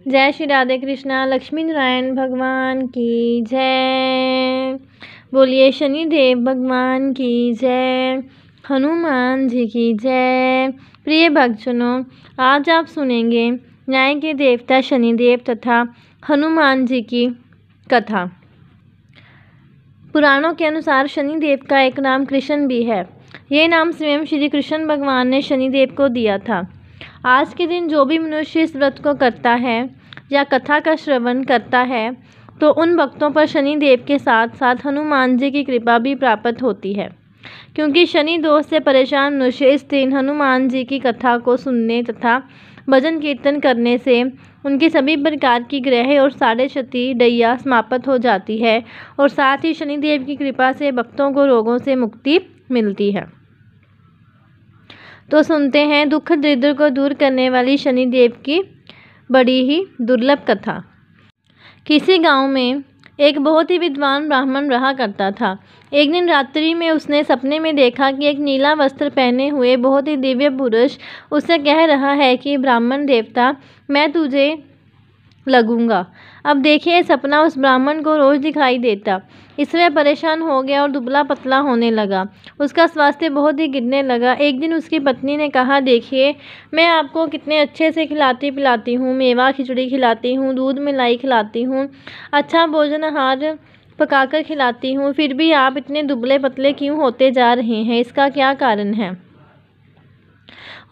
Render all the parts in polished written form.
जय श्री राधे कृष्णा। लक्ष्मी नारायण भगवान की जय। बोलिए शनिदेव भगवान की जय, हनुमान जी की जय। प्रिय भक्तजनों, आज आप सुनेंगे न्याय के देवता शनिदेव तथा हनुमान जी की कथा। पुराणों के अनुसार शनिदेव का एक नाम कृष्ण भी है। ये नाम स्वयं श्री कृष्ण भगवान ने शनिदेव को दिया था। आज के दिन जो भी मनुष्य इस व्रत को करता है या कथा का श्रवण करता है तो उन भक्तों पर शनिदेव के साथ साथ हनुमान जी की कृपा भी प्राप्त होती है, क्योंकि शनि दोष से परेशान मनुष्य इस दिन हनुमान जी की कथा को सुनने तथा भजन कीर्तन करने से उनकी सभी प्रकार की ग्रह और साढ़े क्षति दैया समाप्त हो जाती है और साथ ही शनिदेव की कृपा से भक्तों को रोगों से मुक्ति मिलती है। तो सुनते हैं दुख दरिद्र को दूर करने वाली शनिदेव की बड़ी ही दुर्लभ कथा। किसी गांव में एक बहुत ही विद्वान ब्राह्मण रहा करता था। एक दिन रात्रि में उसने सपने में देखा कि एक नीला वस्त्र पहने हुए बहुत ही दिव्य पुरुष उससे कह रहा है कि ब्राह्मण देवता, मैं तुझे लगूंगा। अब देखिए, सपना उस ब्राह्मण को रोज दिखाई देता। इससे परेशान हो गया और दुबला पतला होने लगा। उसका स्वास्थ्य बहुत ही गिरने लगा। एक दिन उसकी पत्नी ने कहा, देखिए, मैं आपको कितने अच्छे से खिलाती पिलाती हूँ, मेवा खिचड़ी खिलाती हूँ, दूध मिलाई खिलाती हूँ, अच्छा भोजन आहार पकाकर खिलाती हूँ, फिर भी आप इतने दुबले पतले क्यों होते जा रहे हैं? इसका क्या कारण है?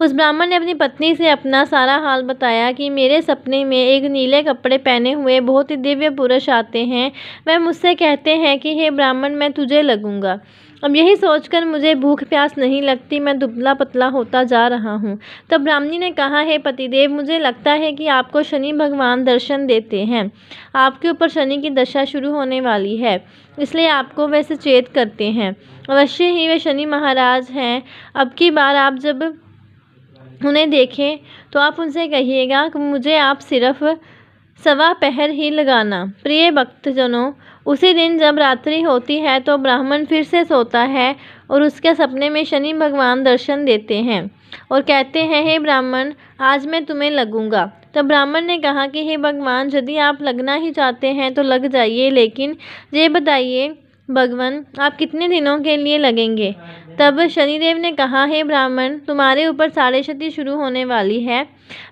उस ब्राह्मण ने अपनी पत्नी से अपना सारा हाल बताया कि मेरे सपने में एक नीले कपड़े पहने हुए बहुत ही दिव्य पुरुष आते हैं। वह मुझसे कहते हैं कि हे ब्राह्मण, मैं तुझे लगूंगा। अब यही सोचकर मुझे भूख प्यास नहीं लगती, मैं दुबला पतला होता जा रहा हूँ। तब ब्राह्मणी ने कहा, हे पतिदेव, मुझे लगता है कि आपको शनि भगवान दर्शन देते हैं। आपके ऊपर शनि की दशा शुरू होने वाली है, इसलिए आपको वे सचेत करते हैं। अवश्य ही वे शनि महाराज हैं। अब की बार आप जब उन्हें देखें तो आप उनसे कहिएगा कि मुझे आप सिर्फ सवा पहर ही लगाना। प्रिय भक्तजनों, उसी दिन जब रात्रि होती है तो ब्राह्मण फिर से सोता है और उसके सपने में शनि भगवान दर्शन देते हैं और कहते हैं, हे ब्राह्मण, आज मैं तुम्हें लगूंगा। तब ब्राह्मण ने कहा कि हे भगवान, यदि आप लगना ही चाहते हैं तो लग जाइए, लेकिन ये बताइए भगवान, आप कितने दिनों के लिए लगेंगे? तब शनिदेव ने कहा, हे ब्राह्मण, तुम्हारे ऊपर साढ़े क्षति शुरू होने वाली है,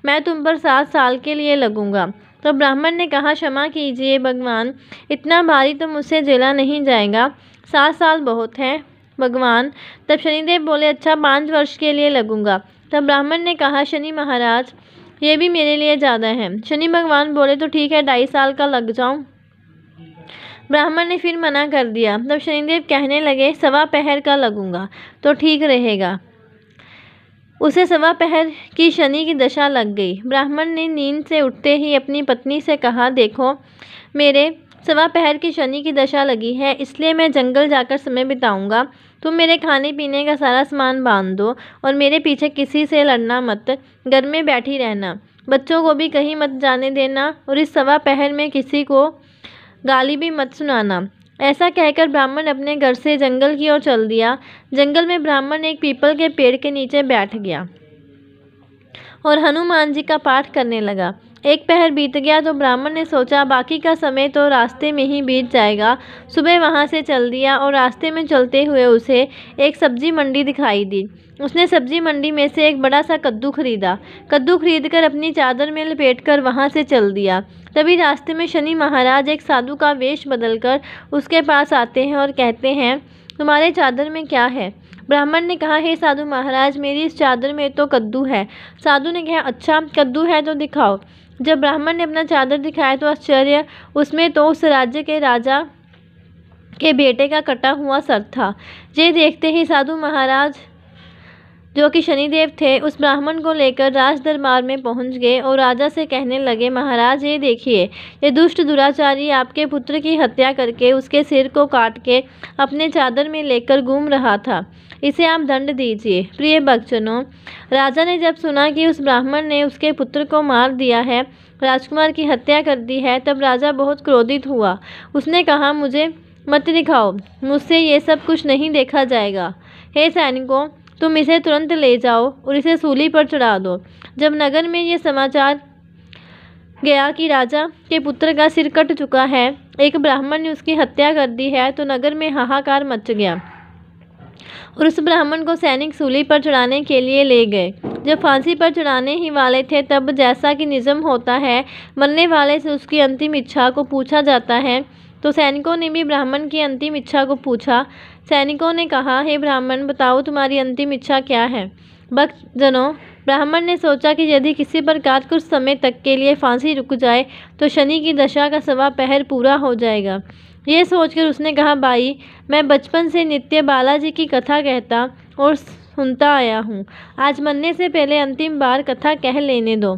मैं तुम पर 7 साल के लिए लगूंगा। तो ब्राह्मण ने कहा, क्षमा कीजिए भगवान, इतना भारी तो मुझसे झेला नहीं जाएगा, 7 साल बहुत है भगवान। तब शनिदेव बोले, अच्छा 5 वर्ष के लिए लगूंगा। तब ब्राह्मण ने कहा, शनि महाराज, ये भी मेरे लिए ज़्यादा है। शनि भगवान बोले, तो ठीक है, 2.5 साल का लग जाऊं। ब्राह्मण ने फिर मना कर दिया। तब शनिदेव कहने लगे, सवा पहर का लगूंगा तो ठीक रहेगा। उसे सवा पहर की शनि की दशा लग गई। ब्राह्मण ने नींद से उठते ही अपनी पत्नी से कहा, देखो, मेरे सवा पहर की शनि की दशा लगी है, इसलिए मैं जंगल जाकर समय बिताऊंगा। तुम मेरे खाने पीने का सारा सामान बांध दो और मेरे पीछे किसी से लड़ना मत, घर में बैठी रहना, बच्चों को भी कहीं मत जाने देना और इस सवा पहर में किसी को गाली भी मत सुनाना। ऐसा कहकर ब्राह्मण अपने घर से जंगल की ओर चल दिया। जंगल में ब्राह्मण एक पीपल के पेड़ के नीचे बैठ गया और हनुमान जी का पाठ करने लगा। 1 पहर बीत गया तो ब्राह्मण ने सोचा, बाकी का समय तो रास्ते में ही बीत जाएगा। सुबह वहां से चल दिया और रास्ते में चलते हुए उसे एक सब्जी मंडी दिखाई दी। उसने सब्जी मंडी में से एक बड़ा सा कद्दू खरीदा। कद्दू खरीदकर अपनी चादर में लपेटकर वहां से चल दिया। तभी रास्ते में शनि महाराज एक साधु का वेश बदलकर उसके पास आते हैं और कहते हैं, तुम्हारे चादर में क्या है? ब्राह्मण ने कहा, हे साधु महाराज, मेरी इस चादर में तो कद्दू है। साधु ने कहा, अच्छा कद्दू है तो दिखाओ। जब ब्राह्मण ने अपना चादर दिखाया तो आश्चर्य, उसमें तो उस राज्य के राजा के बेटे का कटा हुआ सर था। ये देखते ही साधु महाराज, जो कि शनिदेव थे, उस ब्राह्मण को लेकर राज दरबार में पहुंच गए और राजा से कहने लगे, महाराज, ये देखिए, ये दुष्ट दुराचारी आपके पुत्र की हत्या करके उसके सिर को काट के अपने चादर में लेकर घूम रहा था, इसे आप दंड दीजिए। प्रिय भक्तजनों, राजा ने जब सुना कि उस ब्राह्मण ने उसके पुत्र को मार दिया है, राजकुमार की हत्या कर दी है, तब राजा बहुत क्रोधित हुआ। उसने कहा, मुझे मत दिखाओ, मुझसे ये सब कुछ नहीं देखा जाएगा। हे सैनिकों, तुम इसे तुरंत ले जाओ और इसे सूली पर चढ़ा दो। जब नगर में ये समाचार गया कि राजा के पुत्र का सिर कट चुका है, एक ब्राह्मण ने उसकी हत्या कर दी है, तो नगर में हाहाकार मच गया और उस ब्राह्मण को सैनिक सूली पर चढ़ाने के लिए ले गए। जब फांसी पर चढ़ाने ही वाले थे, तब जैसा कि निज़म होता है, मरने वाले से उसकी अंतिम इच्छा को पूछा जाता है, तो सैनिकों ने भी ब्राह्मण की अंतिम इच्छा को पूछा। सैनिकों ने कहा, हे ब्राह्मण, बताओ तुम्हारी अंतिम इच्छा क्या है। भक्तजनों, ब्राह्मण ने सोचा कि यदि किसी प्रकार कुछ समय तक के लिए फांसी रुक जाए तो शनि की दशा का 1.25 पहर पूरा हो जाएगा। यह सोचकर उसने कहा, भाई, मैं बचपन से नित्य बालाजी की कथा कहता और सुनता आया हूँ। आज मरने से पहले अंतिम बार कथा कह लेने दो।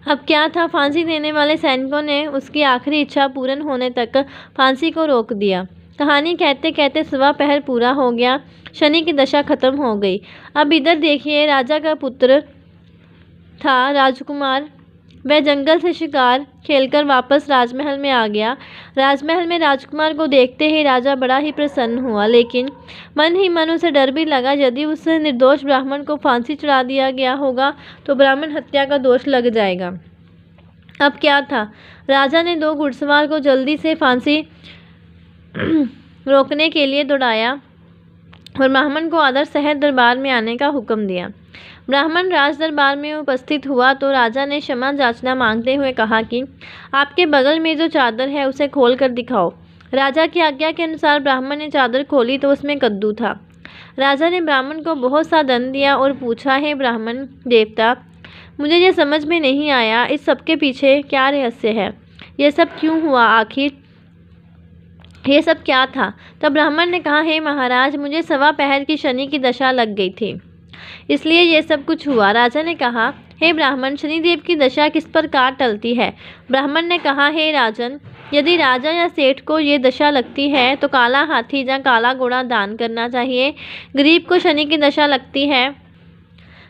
अब क्या था, फांसी देने वाले सैनिकों ने उसकी आखिरी इच्छा पूर्ण होने तक फांसी को रोक दिया। कहानी कहते कहते 1.25 पहर पूरा हो गया, शनि की दशा खत्म हो गई। अब इधर देखिए, राजा का पुत्र था राजकुमार, वह जंगल से शिकार खेलकर वापस राजमहल में आ गया। राजमहल में राजकुमार को देखते ही राजा बड़ा ही प्रसन्न हुआ, लेकिन मन ही मन उसे डर भी लगा, यदि उस निर्दोष ब्राह्मण को फांसी चढ़ा दिया गया होगा तो ब्राह्मण हत्या का दोष लग जाएगा। अब क्या था, राजा ने 2 घुड़सवार को जल्दी से फांसी रोकने के लिए दौड़ाया और ब्राह्मण को आदर सहित दरबार में आने का हुक्म दिया। ब्राह्मण राज दरबार में उपस्थित हुआ तो राजा ने क्षमा याचना मांगते हुए कहा कि आपके बगल में जो चादर है उसे खोल कर दिखाओ। राजा की आज्ञा के अनुसार ब्राह्मण ने चादर खोली तो उसमें कद्दू था। राजा ने ब्राह्मण को बहुत सा दंड दिया और पूछा, हे ब्राह्मण देवता, मुझे ये समझ में नहीं आया, इस सब के पीछे क्या रहस्य है, ये सब क्यों हुआ, आखिर ये सब क्या था। तब ब्राह्मण ने कहा, हे महाराज, मुझे 1.25 पहर की शनि की दशा लग गई थी, इसलिए ये सब कुछ हुआ। राजा ने कहा, हे ब्राह्मण, शनिदेव की दशा किस प्रकार टलती है। ब्राह्मण ने कहा, हे राजन, यदि राजा या सेठ को ये दशा लगती है तो काला हाथी या काला घोड़ा दान करना चाहिए। गरीब को शनि की दशा लगती है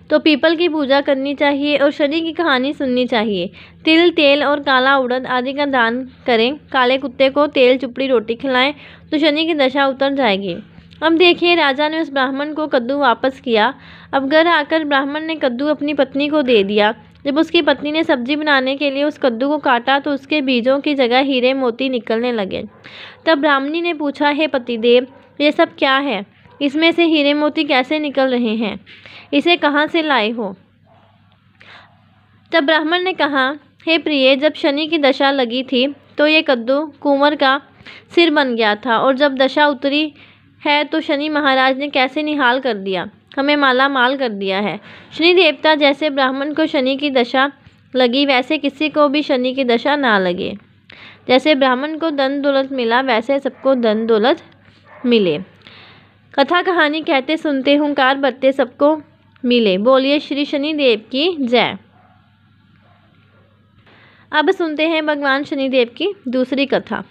तो पीपल की पूजा करनी चाहिए और शनि की कहानी सुननी चाहिए। तिल, तेल और काला उड़द आदि का दान करें। काले कुत्ते को तेल चुपड़ी रोटी खिलाएं तो शनि की दशा उतर जाएगी। अब देखिए, राजा ने उस ब्राह्मण को कद्दू वापस किया। अब घर आकर ब्राह्मण ने कद्दू अपनी पत्नी को दे दिया। जब उसकी पत्नी ने सब्जी बनाने के लिए उस कद्दू को काटा तो उसके बीजों की जगह हीरे मोती निकलने लगे। तब ब्राह्मणी ने पूछा, हे पतिदेव, ये सब क्या है, इसमें से हीरे मोती कैसे निकल रहे हैं, इसे कहाँ से लाए हो। तब ब्राह्मण ने कहा, हे प्रिय, जब शनि की दशा लगी थी तो ये कद्दू कुंवर का सिर बन गया था, और जब दशा उतरी है तो शनि महाराज ने कैसे निहाल कर दिया, हमें माला माल कर दिया है। शनि देवता, जैसे ब्राह्मण को शनि की दशा लगी वैसे किसी को भी शनि की दशा ना लगे। जैसे ब्राह्मण को धन दौलत मिला वैसे सबको धन दौलत मिले। कथा कहानी कहते सुनते हुंकार बरते सबको मिले। बोलिए श्री शनिदेव की जय। अब सुनते हैं भगवान शनिदेव की दूसरी कथा।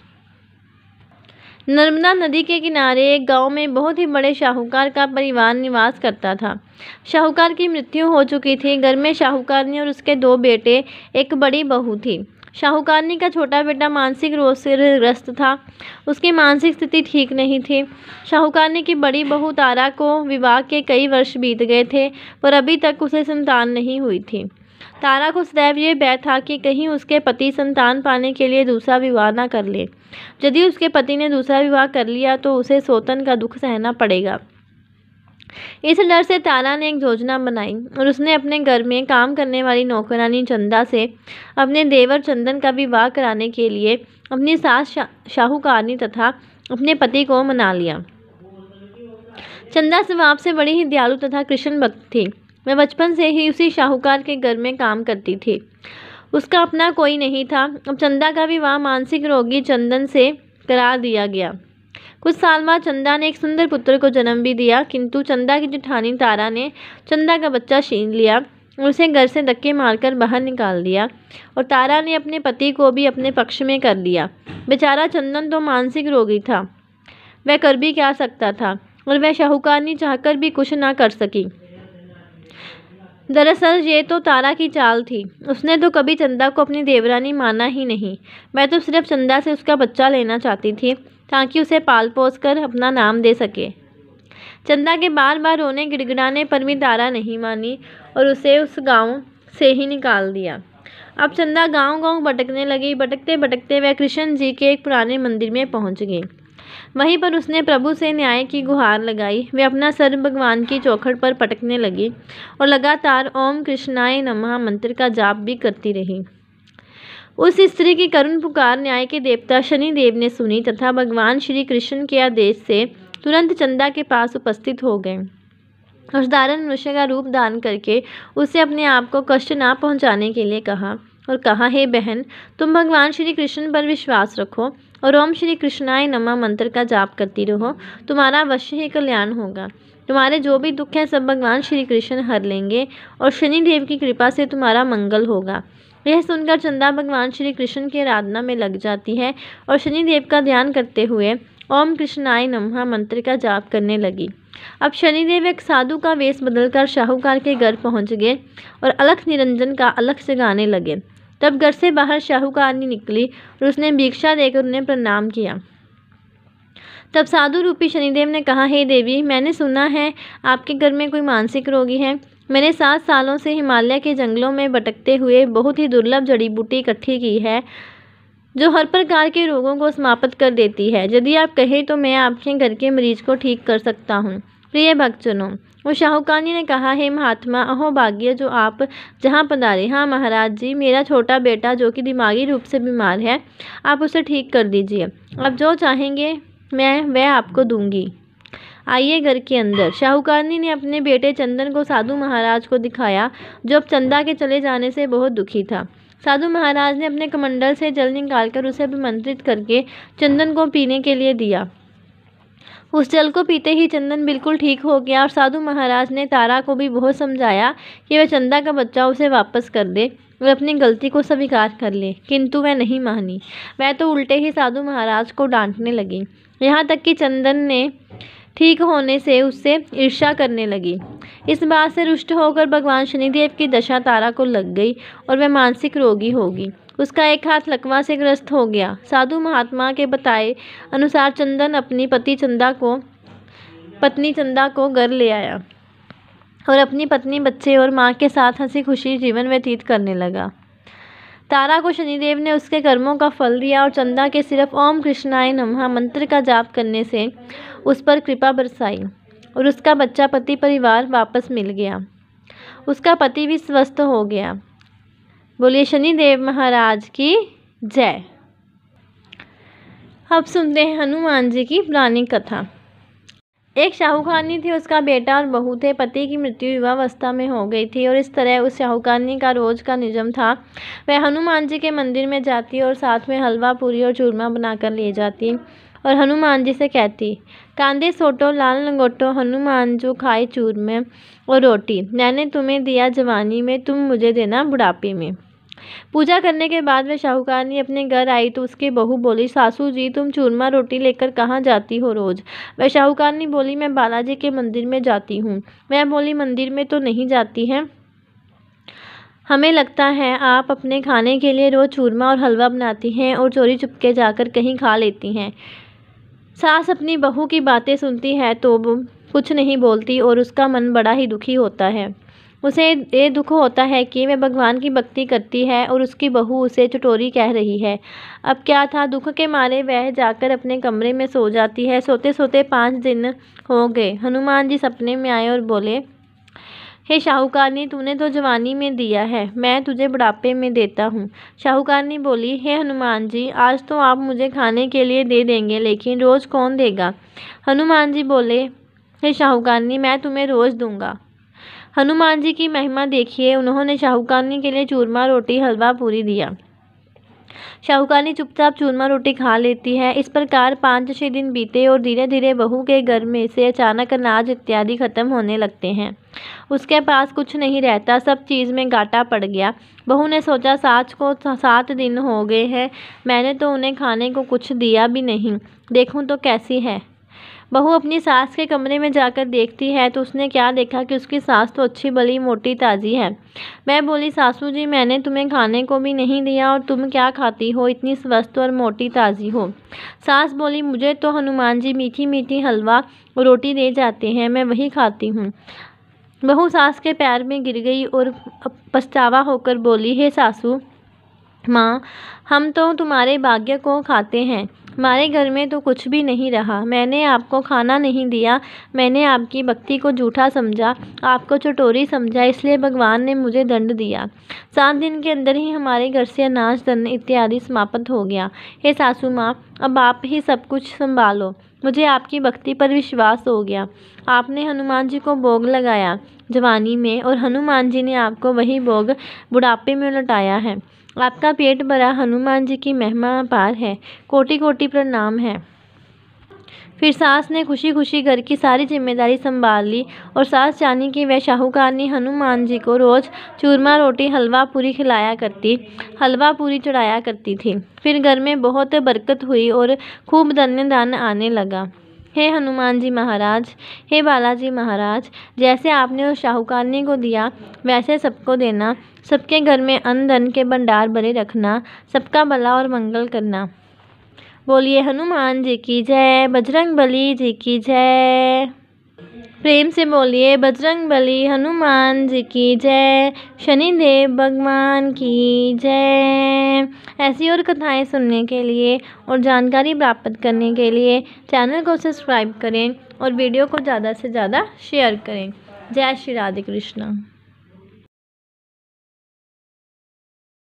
नर्मदा नदी के किनारे एक गांव में बहुत ही बड़े शाहूकार का परिवार निवास करता था। शाहूकार की मृत्यु हो चुकी थी। घर में शाहूकारनी और उसके 2 बेटे, एक बड़ी बहू थी। शाहूकारनी का छोटा बेटा मानसिक रोग से ग्रस्त था। उसकी मानसिक स्थिति ठीक नहीं थी। शाहूकारनी की बड़ी बहू तारा को विवाह के कई वर्ष बीत गए थे, पर अभी तक उसे संतान नहीं हुई थी। तारा को सदैव ये भय था कि कहीं उसके पति संतान पाने के लिए दूसरा विवाह न कर ले। यदि उसके पति ने दूसरा विवाह कर लिया तो उसे सौतन का दुख सहना पड़ेगा। इस डर से तारा ने एक योजना बनाई और उसने अपने घर में काम करने वाली नौकरानी चंदा से अपने देवर चंदन का विवाह कराने के लिए अपनी सास शाहूकारनी तथा अपने पति को मना लिया। चंदा स्वभाव से बड़ी ही दयालु तथा कृष्ण भक्त थी। वह बचपन से ही उसी शाहूकार के घर में काम करती थी। उसका अपना कोई नहीं था। अब चंदा का विवाह मानसिक रोगी चंदन से करा दिया गया। कुछ साल बाद चंदा ने एक सुंदर पुत्र को जन्म भी दिया, किंतु चंदा की जेठानी तारा ने चंदा का बच्चा छीन लिया और उसे घर से धक्के मारकर बाहर निकाल दिया, और तारा ने अपने पति को भी अपने पक्ष में कर लिया। बेचारा चंदन तो मानसिक रोगी था, वह कर भी क्या सकता था, और वह शाहूकारनी चाहकर भी कुछ ना कर सकी। दरअसल ये तो तारा की चाल थी। उसने तो कभी चंदा को अपनी देवरानी माना ही नहीं। मैं तो सिर्फ चंदा से उसका बच्चा लेना चाहती थी ताकि उसे पाल पोस कर अपना नाम दे सके। चंदा के बार बार रोने गिड़गिड़ाने पर भी तारा नहीं मानी और उसे उस गांव से ही निकाल दिया। अब चंदा गांव-गांव भटकने लगी। भटकते भटकते वह कृष्ण जी के एक पुराने मंदिर में पहुंच गई। वहीं पर उसने प्रभु से न्याय की गुहार लगाई। वे अपना सर भगवान की चौखट पर पटकने लगी और लगातार ओम कृष्णाय नमः मंत्र का जाप भी करती रही। उस स्त्री की करुण पुकार न्याय के देवता शनिदेव ने सुनी तथा भगवान श्री कृष्ण के आदेश से तुरंत चंदा के पास उपस्थित हो गए और साधारण मनुष्य का रूप धारण करके उसे अपने आप को कष्ट ना पहुंचाने के लिए कहा और कहा, हे बहन, तुम भगवान श्री कृष्ण पर विश्वास रखो और ओम श्री कृष्णाय नमः मंत्र का जाप करती रहो। तुम्हारा अवश्य ही कल्याण होगा। तुम्हारे जो भी दुख है सब भगवान श्री कृष्ण हर लेंगे और शनिदेव की कृपा से तुम्हारा मंगल होगा। यह सुनकर चंदा भगवान श्री कृष्ण की आराधना में लग जाती है और शनिदेव का ध्यान करते हुए ओम कृष्णाय नमः मंत्र का जाप करने लगी। अब शनिदेव एक साधु का वेश बदलकर शाहूकार के घर पहुंच गए और अलख निरंजन का अलख से गाने लगे। तब घर से बाहर शाहूकारनी निकली और उसने भिक्षा देकर उन्हें प्रणाम किया। तब साधु रूपी शनिदेव ने कहा, हे देवी, मैंने सुना है आपके घर में कोई मानसिक रोगी है। मैंने 7 सालों से हिमालय के जंगलों में भटकते हुए बहुत ही दुर्लभ जड़ी बूटी इकट्ठी की है जो हर प्रकार के रोगों को समाप्त कर देती है। यदि आप कहें तो मैं आपके घर के मरीज को ठीक कर सकता हूँ। प्रिय भक्तजनों, वो शाहूकारनी ने कहा, हे महात्मा, अहो भाग्य जो आप जहाँ पधारे। हाँ महाराज जी, मेरा छोटा बेटा जो कि दिमागी रूप से बीमार है, आप उसे ठीक कर दीजिए। आप जो चाहेंगे मैं वह आपको दूंगी। आइए घर के अंदर। शाहूकारनी ने अपने बेटे चंदन को साधु महाराज को दिखाया जो अब चंदा के चले जाने से बहुत दुखी था। साधु महाराज ने अपने कमंडल से जल निकालकर उसे अभिमंत्रित करके चंदन को पीने के लिए दिया। उस जल को पीते ही चंदन बिल्कुल ठीक हो गया और साधु महाराज ने तारा को भी बहुत समझाया कि वह चंदा का बच्चा उसे वापस कर दे और अपनी गलती को स्वीकार कर ले, किंतु वह नहीं मानी। वह तो उल्टे ही साधु महाराज को डांटने लगी। यहाँ तक कि चंदन ने ठीक होने से उससे ईर्ष्या करने लगी। इस बात से रुष्ट होकर भगवान शनिदेव की दशा तारा को लग गई और वह मानसिक रोगी होगी। उसका एक हाथ लकवा से ग्रस्त हो गया। साधु महात्मा के बताए अनुसार चंदन अपनी पत्नी चंदा को घर ले आया और अपनी पत्नी, बच्चे और माँ के साथ हंसी खुशी जीवन व्यतीत करने लगा। तारा को शनिदेव ने उसके कर्मों का फल दिया और चंदा के सिर्फ ओम कृष्णाय नमः मंत्र का जाप करने से उस पर कृपा बरसाई और उसका बच्चा पति परिवार वापस मिल गया। उसका पति भी स्वस्थ हो गया। बोलिए शनिदेव महाराज की जय। अब सुनते हैं हनुमान जी की पुरानी कथा। एक शाहूकारनी थी, उसका बेटा और बहू थे। पति की मृत्यु युवावस्था में हो गई थी और इस तरह उस शाहूकारनी का रोज का नियम था, वह हनुमान जी के मंदिर में जाती और साथ में हलवा पूरी और चूरमा बनाकर ले जाती और हनुमान जी से कहती, कांदे सोटो लाल लंगोटो हनुमान जो खाए चूरमे और रोटी, मैंने तुम्हें दिया जवानी में, तुम मुझे देना बुढ़ापे में। पूजा करने के बाद वह शाहूकारनी अपने घर आई तो उसकी बहू बोली, सासू जी तुम चूरमा रोटी लेकर कहाँ जाती हो रोज? वह शाहूकारनी बोली, मैं बालाजी के मंदिर में जाती हूँ। वह बोली, मंदिर में तो नहीं जाती है, हमें लगता है आप अपने खाने के लिए रोज चूरमा और हलवा बनाती हैं और चोरी चुपके जाकर कहीं खा लेती हैं। सास अपनी बहू की बातें सुनती है तो वो कुछ नहीं बोलती और उसका मन बड़ा ही दुखी होता है। उसे ये दुख होता है कि वह भगवान की भक्ति करती है और उसकी बहू उसे चटोरी कह रही है। अब क्या था, दुख के मारे वह जाकर अपने कमरे में सो जाती है। सोते सोते 5 दिन हो गए। हनुमान जी सपने में आए और बोले, हे शाहूकारनी, तूने तो जवानी में दिया है, मैं तुझे बुढ़ापे में देता हूँ। शाहूकारनी बोली, हे हनुमान जी, आज तो आप मुझे खाने के लिए दे देंगे, लेकिन रोज़ कौन देगा? हनुमान जी बोले, हे शाहूकारनी, मैं तुम्हें रोज़ दूंगा। हनुमान जी की महिमा देखिए, उन्होंने शाहूकारनी के लिए चूरमा रोटी हलवा पूरी दिया। शाहूकारनी चुपचाप चूरमा रोटी खा लेती है। इस प्रकार 5-6 दिन बीते और धीरे धीरे बहू के घर में से अचानक अनाज इत्यादि खत्म होने लगते हैं। उसके पास कुछ नहीं रहता, सब चीज़ में घाटा पड़ गया। बहू ने सोचा, सास को 7 दिन हो गए हैं, मैंने तो उन्हें खाने को कुछ दिया भी नहीं, देखूं तो कैसी है। बहू अपनी सास के कमरे में जाकर देखती है तो उसने क्या देखा कि उसकी सास तो अच्छी भली मोटी ताज़ी है। मैं बोली, सासू जी, मैंने तुम्हें खाने को भी नहीं दिया और तुम क्या खाती हो, इतनी स्वस्थ और मोटी ताज़ी हो। सास बोली, मुझे तो हनुमान जी मीठी मीठी हलवा और रोटी दे जाते हैं, मैं वही खाती हूँ। बहू सास के पैर में गिर गई और पछतावा होकर बोली, हे सासू, माँ, हम तो तुम्हारे भाग्य को खाते हैं। हमारे घर में तो कुछ भी नहीं रहा। मैंने आपको खाना नहीं दिया। मैंने आपकी भक्ति को झूठा समझा, आपको चटोरी समझा, इसलिए भगवान ने मुझे दंड दिया। 7 दिन के अंदर ही हमारे घर से अनाज धन इत्यादि समाप्त हो गया। हे सासू माँ, अब आप ही सब कुछ संभालो। मुझे आपकी भक्ति पर विश्वास हो गया। आपने हनुमान जी को भोग लगाया जवानी में, और हनुमान जी ने आपको वही भोग बुढ़ापे में लौटाया है। आपका पेट भरा। हनुमान जी की महिमा अपार है। कोटि कोटि प्रणाम है। फिर सास ने खुशी खुशी घर की सारी जिम्मेदारी संभाल ली, और सास जानी कि वह शाहूकारनी हनुमान जी को रोज चूरमा रोटी हलवा पूरी खिलाया करती, हलवा पूरी चढ़ाया करती थी। फिर घर में बहुत बरकत हुई और खूब धन्य धन आने लगा। हे हनुमान जी महाराज, हे बालाजी महाराज, जैसे आपने उस शाहूकारनी को दिया वैसे सबको देना। सबके घर में अन्न धन के भंडार भरे रखना। सबका भला और मंगल करना। बोलिए हनुमान जी की जय, बजरंगबली जी की जय। प्रेम से बोलिए बजरंगबली हनुमान जी की जय, शनिदेव भगवान की जय। ऐसी और कथाएं सुनने के लिए और जानकारी प्राप्त करने के लिए चैनल को सब्सक्राइब करें और वीडियो को ज़्यादा से ज़्यादा शेयर करें। जय श्री राधे कृष्ण।